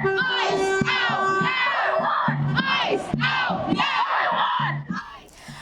ICE out now! ICE out now!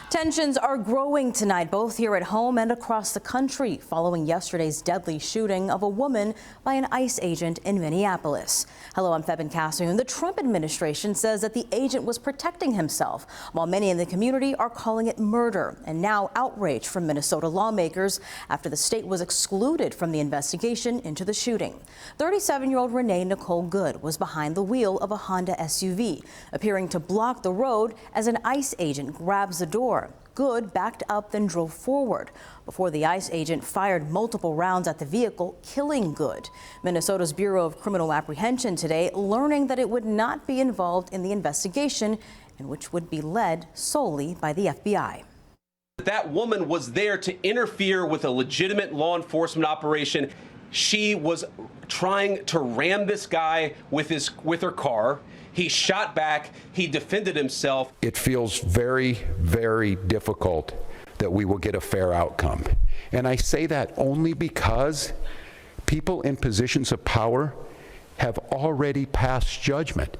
Tensions are growing tonight, both here at home and across the country, following yesterday's deadly shooting of a woman by an ICE agent in Minneapolis. Hello, I'm Febin Cassioun. The Trump administration says that the agent was protecting himself, while many in the community are calling it murder. And now outrage from Minnesota lawmakers after the state was excluded from the investigation into the shooting. 37-year-old Renee Nicole Good was behind the wheel of a Honda SUV, appearing to block the road as an ICE agent grabs the door. Good backed up, then drove forward before the ICE agent fired multiple rounds at the vehicle, killing Good. Minnesota's Bureau of Criminal Apprehension today learning that it would not be involved in the investigation, and which would be led solely by the FBI. That woman was there to interfere with a legitimate law enforcement operation. She was trying to ram this guy with her car. He shot back. He defended himself. It feels very, very difficult that we will get a fair outcome. And I say that only because people in positions of power have already passed judgment.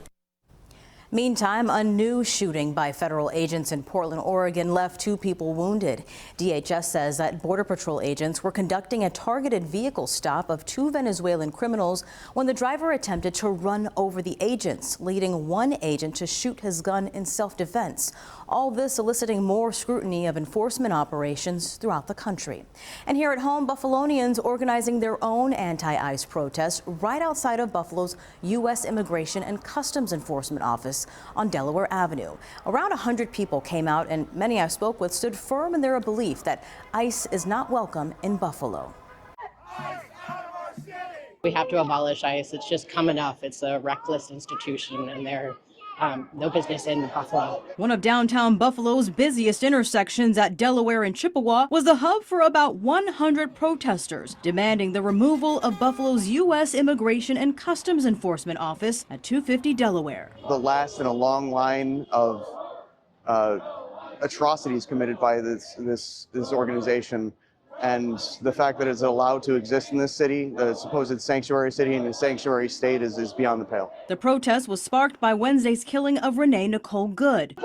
Meantime, a new shooting by federal agents in Portland, Oregon left 2 people wounded. DHS says that Border Patrol agents were conducting a targeted vehicle stop of 2 Venezuelan criminals when the driver attempted to run over the agents, leading one agent to shoot his gun in self-defense. All this eliciting more scrutiny of enforcement operations throughout the country. And here at home, Buffalonians organizing their own anti-ICE protest right outside of Buffalo's U.S. Immigration and Customs Enforcement Office on Delaware Avenue. Around 100 people came out, and many I spoke with stood firm in their belief that ICE is not welcome in Buffalo. We have to abolish ICE. It's just come enough. It's a reckless institution, and they're no business in Buffalo. One of downtown Buffalo's busiest intersections at Delaware and Chippewa was the hub for about 100 protesters demanding the removal of Buffalo's U.S. Immigration and Customs Enforcement Office at 250 Delaware. The last in a long line of atrocities committed by this organization. And the fact that it's allowed to exist in this city, the supposed sanctuary city and a sanctuary state, is beyond the pale. The protest was sparked by Wednesday's killing of Renee Nicole Good,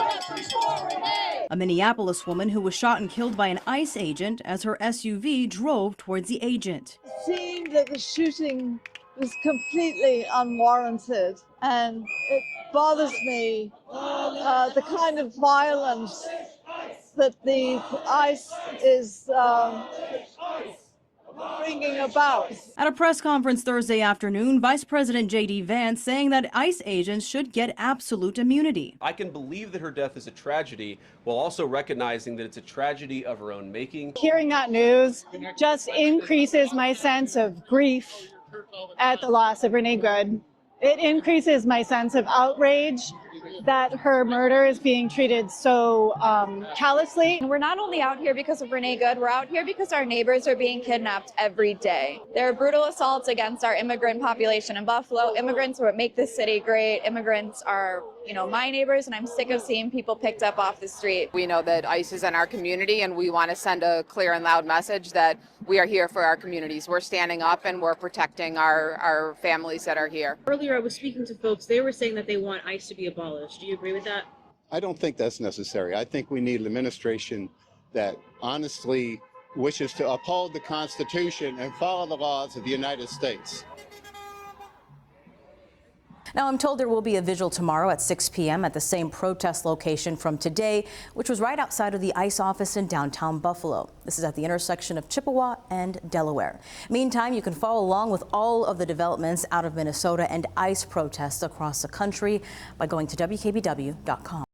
a Minneapolis woman who was shot and killed by an ICE agent as her SUV drove towards the agent. It seemed that the shooting was completely unwarranted, and it bothers me the kind of violence that the ICE is bringing about. At a press conference Thursday afternoon, Vice President J.D. Vance saying that ICE agents should get absolute immunity. I can believe that her death is a tragedy, while also recognizing that it's a tragedy of her own making. Hearing that news just increases my sense of grief at the loss of Renee Good. It increases my sense of outrage that her murder is being treated so callously. We're not only out here because of Renee Good, we're out here because our neighbors are being kidnapped every day. There are brutal assaults against our immigrant population in Buffalo. Immigrants are what make this city great. Immigrants are, my neighbors, and I'm sick of seeing people picked up off the street. We know that ICE is in our community, and we want to send a clear and loud message that we are here for our communities. We're standing up and we're protecting our families that are here. Earlier I was speaking to folks, they were saying that they want ICE to be abolished. Do you agree with that? I don't think that's necessary. I think we need an administration that honestly wishes to uphold the Constitution and follow the laws of the United States. Now, I'm told there will be a vigil tomorrow at 6 p.m. at the same protest location from today, which was right outside of the ICE office in downtown Buffalo. This is at the intersection of Chippewa and Delaware. Meantime, you can follow along with all of the developments out of Minnesota and ICE protests across the country by going to WKBW.com.